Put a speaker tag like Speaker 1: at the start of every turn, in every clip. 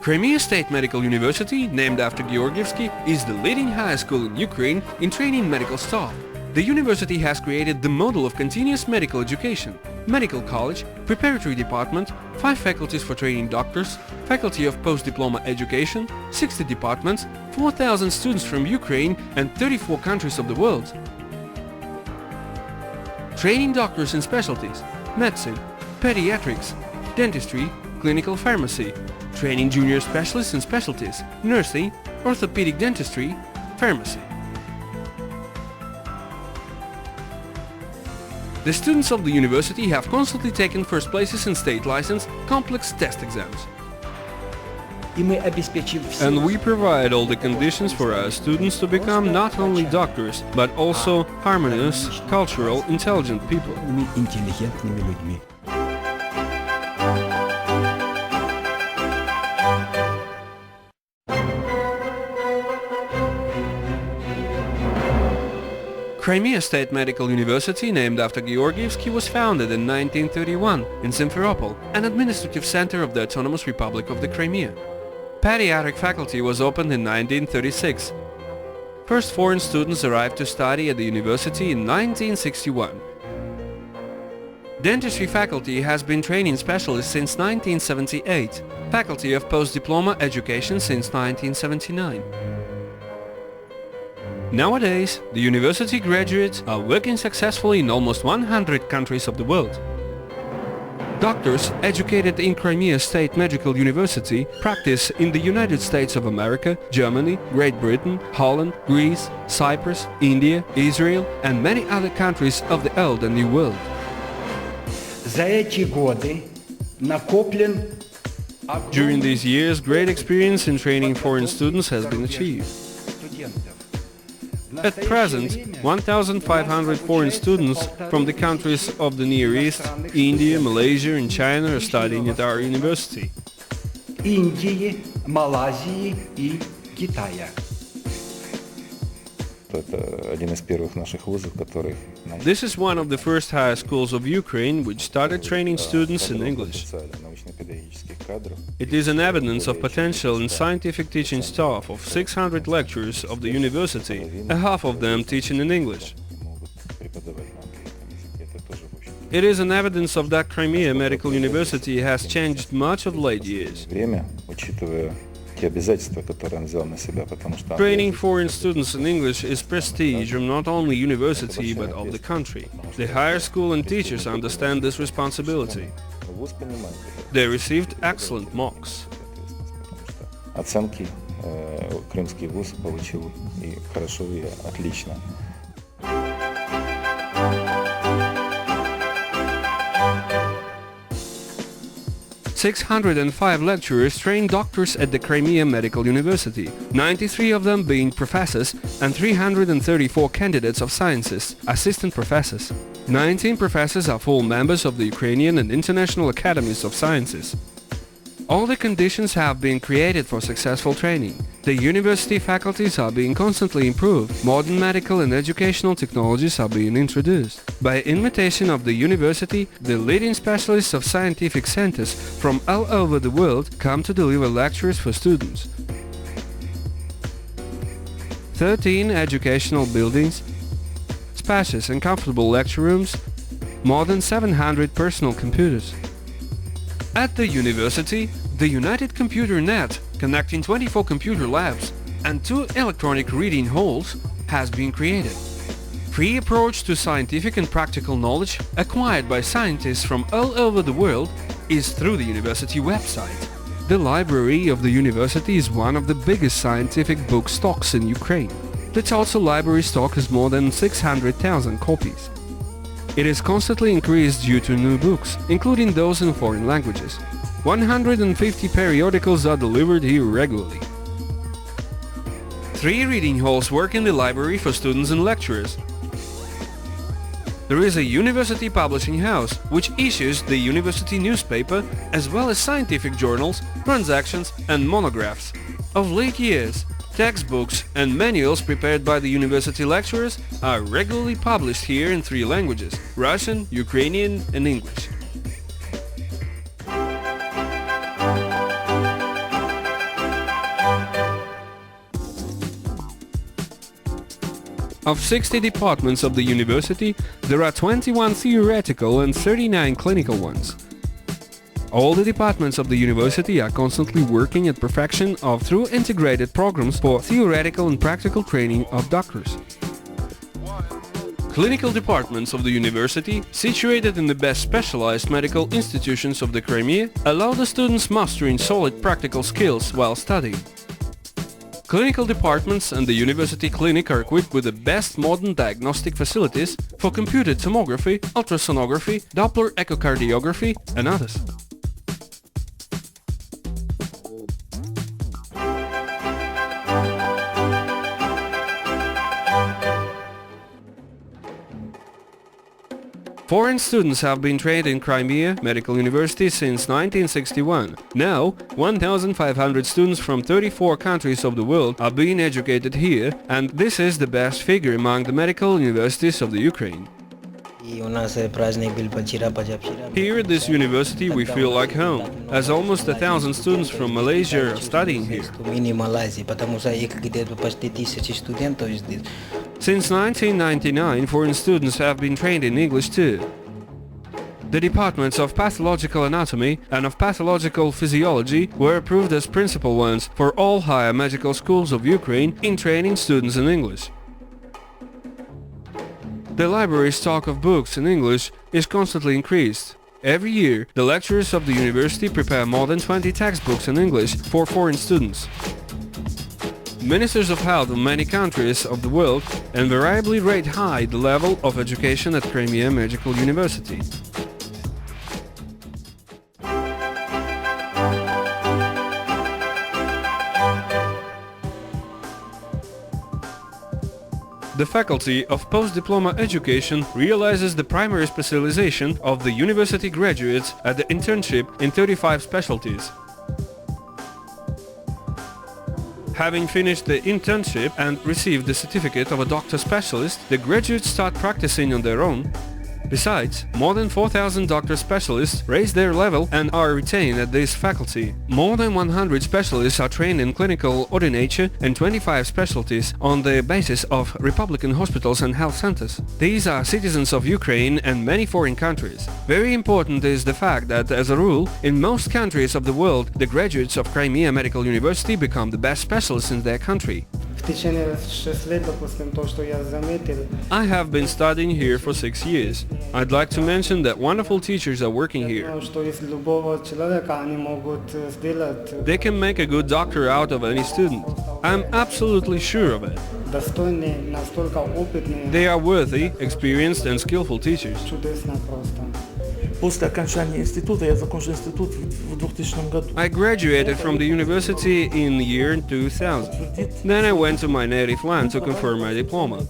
Speaker 1: Crimea State Medical University, named after Georgievsky, is the leading high school in Ukraine in training medical staff. The university has created the model of continuous medical education, medical college, preparatory department, 5 faculties for training doctors, faculty of post-diploma education, 60 departments, 4,000 students from Ukraine and 34 countries of the world. Training doctors in specialties, medicine, pediatrics, dentistry, clinical pharmacy, training junior specialists in specialties, nursing, orthopedic dentistry, pharmacy. The students of the university have constantly taken first places in state license complex test exams. And we provide all the conditions for our students to become not only doctors, but also harmonious, cultural, intelligent people. Crimea State Medical University, named after Georgievsky, was founded in 1931 in Simferopol, an administrative center of the Autonomous Republic of the Crimea. Pediatric faculty was opened in 1936. First foreign students arrived to study at the university in 1961. Dentistry faculty has been training specialists since 1978, faculty of post-diploma education since 1979. Nowadays, the university graduates are working successfully in almost 100 countries of the world. Doctors educated in Crimea State Medical University practice in the United States of America, Germany, Great Britain, Holland, Greece, Cyprus, India, Israel and many other countries of the Old and New World. During these years, great experience in training foreign students has been achieved. At present, 1,500 foreign students from the countries of the Near East, India, Malaysia and China are studying at our university. This is one of the first high schools of Ukraine which started training students in English. It is an evidence of potential in scientific teaching staff of 600 lecturers of the university, a half of them teaching in English. It is an evidence of that Crimea Medical University has changed much of late years. Training foreign students in English is prestige of not only university but of the country. The higher school and teachers understand this responsibility. They received excellent marks.
Speaker 2: Оценки крымский вуз получил и хорошо, и отлично.
Speaker 1: 605 lecturers train doctors at the Crimea Medical University, 93 of them being professors and 334 candidates of sciences, assistant professors. 19 professors are full members of the Ukrainian and International Academies of Sciences. All the conditions have been created for successful training. The university faculties are being constantly improved. Modern medical and educational technologies are being introduced. By invitation of the university, the leading specialists of scientific centers from all over the world come to deliver lectures for students. 13 educational buildings, spacious and comfortable lecture rooms, more than 700 personal computers. At the university, the United Computer Net, connecting 24 computer labs and 2 electronic reading halls, has been created. Free approach to scientific and practical knowledge acquired by scientists from all over the world is through the university website. The library of the university is one of the biggest scientific book stocks in Ukraine. The total library stock is more than 600,000 copies. It is constantly increased due to new books, including those in foreign languages. 150 periodicals are delivered here regularly. 3 reading halls work in the library for students and lecturers. There is a university publishing house which issues the university newspaper as well as scientific journals, transactions and monographs. Of late years, textbooks and manuals prepared by the university lecturers are regularly published here in 3 languages: Russian, Ukrainian and English. Of 60 departments of the university, there are 21 theoretical and 39 clinical ones. All the departments of the university are constantly working at perfection of through integrated programs for theoretical and practical training of doctors. Clinical departments of the university, situated in the best specialized medical institutions of the Crimea, allow the students mastering solid practical skills while studying. Clinical departments and the university clinic are equipped with the best modern diagnostic facilities for computed tomography, ultrasonography, Doppler echocardiography and others. Foreign students have been trained in Crimea Medical University since 1961. Now, 1,500 students from 34 countries of the world are being educated here, and this is the best figure among the medical universities of the Ukraine. Here at this university we feel like home, as almost 1,000 students from Malaysia are studying here. Since 1999, foreign students have been trained in English too. The departments of pathological anatomy and of pathological physiology were approved as principal ones for all higher medical schools of Ukraine in training students in English. The library stock of books in English is constantly increased. Every year, the lecturers of the university prepare more than 20 textbooks in English for foreign students. Ministers of health of many countries of the world invariably rate high the level of education at Crimea Medical University. The Faculty of Post-Diploma Education realizes the primary specialization of the university graduates at the internship in 35 specialties. Having finished the internship and received the certificate of a doctor specialist, the graduates start practicing on their own. Besides, more than 4,000 doctor specialists raise their level and are retained at this faculty. More than 100 specialists are trained in clinical ordinature and 25 specialties on the basis of Republican hospitals and health centers. These are citizens of Ukraine and many foreign countries. Very important is the fact that, as a rule, in most countries of the world, the graduates of Crimea Medical University become the best specialists in their country. I have been studying here for 6 years. I'd like to mention that wonderful teachers are working here. They can make a good doctor out of any student. I'm absolutely sure of it. They are worthy, experienced and skillful teachers.
Speaker 3: После окончания института я закончил институт в 2000 году.
Speaker 1: I graduated from the university in the year 2000. Then I went to my native land to confirm my diploma.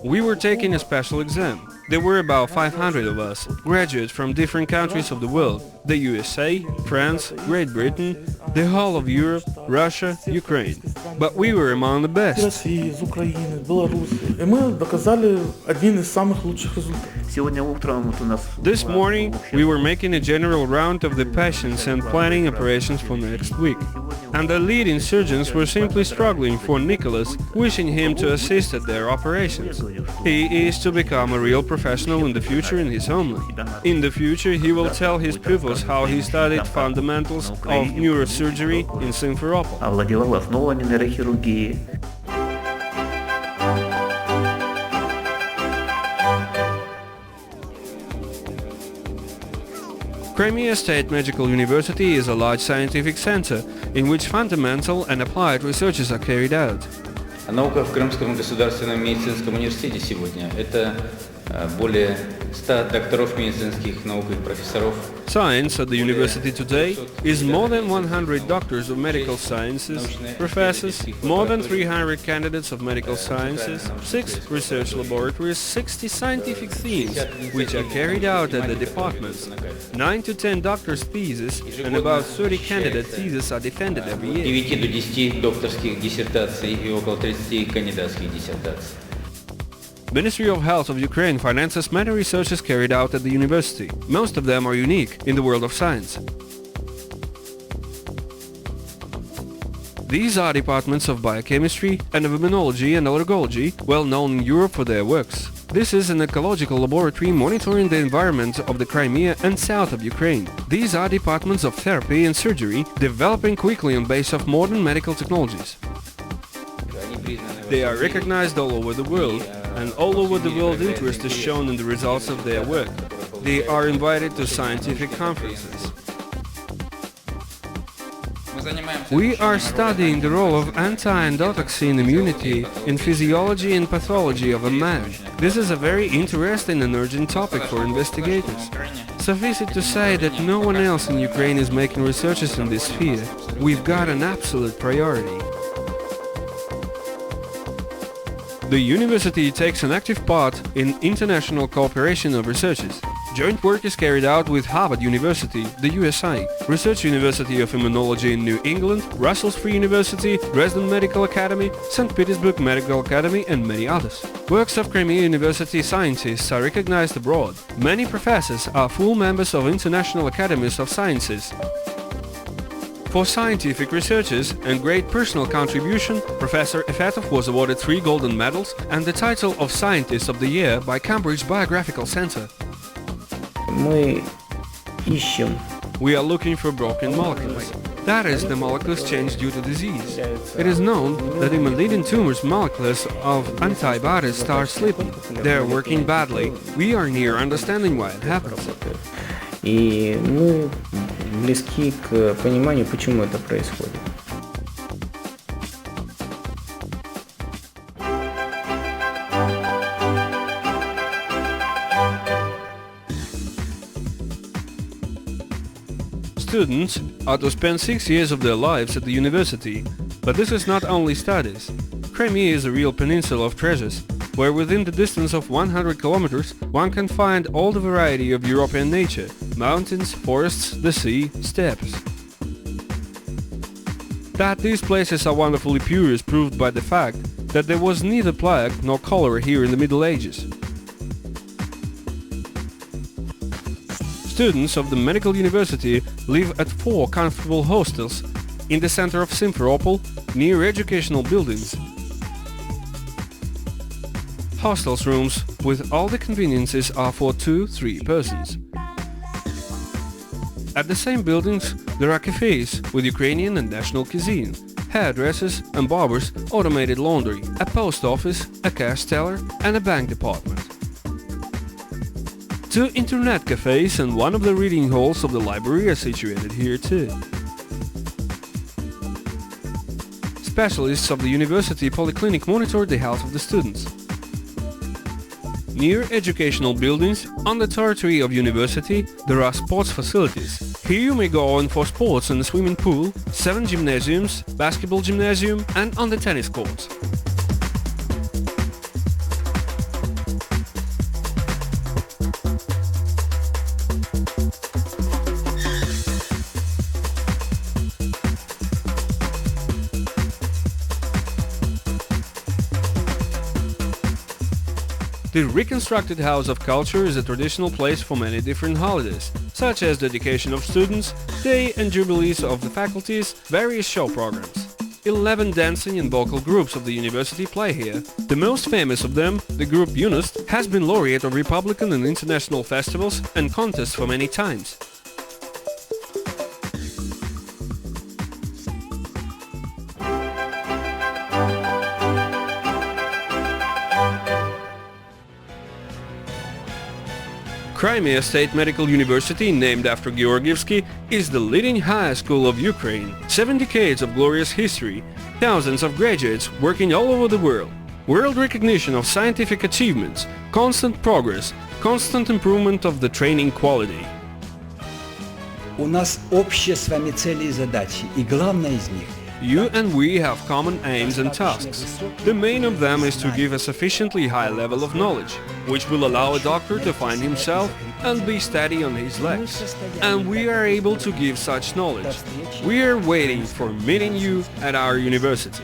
Speaker 1: We were taking a special exam. There were about 500 of us, graduates from different countries of the world, the USA, France, Great Britain, the whole of Europe, Russia, Ukraine. But we were among the best.
Speaker 3: России, из Украины, Беларуси. И мы доказали один из самых лучших результатов.
Speaker 1: This morning, we were making a general round of the patients and planning operations for next week. And the leading surgeons were simply struggling for Nicholas, wishing him to assist at their operations. He is to become a real professional in the future in his homeland. In the future, he will tell his pupils how he studied fundamentals of neurosurgery in Simferopol.
Speaker 4: Овладевал основами нейрохирургии.
Speaker 1: Crimea State Medical University is a large scientific center in which fundamental and applied researches are carried out.
Speaker 5: Наука в Крымском государственном медицинском университете сегодня – это более 100 докторов медицинских наук и профессоров.
Speaker 1: Science at the university today is more than 100 doctors of medical sciences, professors, more than 300 candidates of medical sciences, 6 research laboratories, 60 scientific themes which are carried out at the departments, 9 to 10 doctor's theses, and about 30 candidate theses are defended every year.
Speaker 5: 9 до 10 докторских диссертаций и около 30 кандидатских диссертаций.
Speaker 1: Ministry of Health of Ukraine finances many researches carried out at the university. Most of them are unique in the world of science. These are departments of biochemistry and of immunology and allergology, well known in Europe for their works. This is an ecological laboratory monitoring the environment of the Crimea and south of Ukraine. These are departments of therapy and surgery, developing quickly on base of modern medical technologies. They are recognized all over the world, and all over the world interest is shown in the results of their work. They are invited to scientific conferences. We are studying the role of anti-endotoxin immunity in physiology and pathology of a man. This is a very interesting and urgent topic for investigators. Suffice it to say that no one else in Ukraine is making researches in this sphere. We've got an absolute priority. The university takes an active part in international cooperation of researches. Joint work is carried out with Harvard University, the USA, Research University of Immunology in New England, Brussels Free University, Dresden Medical Academy, St. Petersburg Medical Academy and many others. Works of Crimea University scientists are recognized abroad. Many professors are full members of international academies of sciences. For scientific researches and great personal contribution, Professor Efetov was awarded 3 golden medals and the title of Scientist of the Year by Cambridge Biographical Center. We are looking for broken molecules. That is, the molecules change due to disease. It is known that in malignant tumors molecules of antibodies start slipping. They are working badly. We are near understanding why it happens.
Speaker 6: И мы близки к пониманию, почему это происходит.
Speaker 1: Students are to spend 6 years of their lives at the university, but this is not only studies. Crimea is a real peninsula of treasures, where within the distance of 100 kilometers one can find all the variety of European nature: mountains, forests, the sea, steppes. That these places are wonderfully pure is proved by the fact that there was neither plague nor cholera here in the Middle Ages. Students of the medical university live at 4 comfortable hostels in the center of Simferopol, near educational buildings. Hostels rooms with all the conveniences are for 2-3 persons. At the same buildings there are cafes with Ukrainian and national cuisine, hairdressers and barbers, automated laundry, a post office, a cash teller and a bank department. 2 internet cafes and one of the reading halls of the library are situated here too. Specialists of the university polyclinic monitor the health of the students. Near educational buildings, on the territory of university, there are sports facilities. Here you may go on for sports in the swimming pool, 7 gymnasiums, basketball gymnasium and on the tennis courts. The reconstructed House of Culture is a traditional place for many different holidays, such as dedication of students, day and jubilees of the faculties, various show programs. 11 dancing and vocal groups of the university play here. The most famous of them, the group Yunus, has been laureate of Republican and international festivals and contests for many times. Crimea State Medical University, named after Georgievsky, is the leading high school of Ukraine. 7 decades of glorious history, thousands of graduates working all over the world, world recognition of scientific achievements, constant progress, constant improvement of the training quality.
Speaker 7: У нас общие с вами цели и задачи, и главное из них
Speaker 1: You and we have common aims and tasks. The main of them is to give a sufficiently high level of knowledge, which will allow a doctor to find himself and be steady on his legs. And we are able to give such knowledge. We are waiting for meeting you at our university.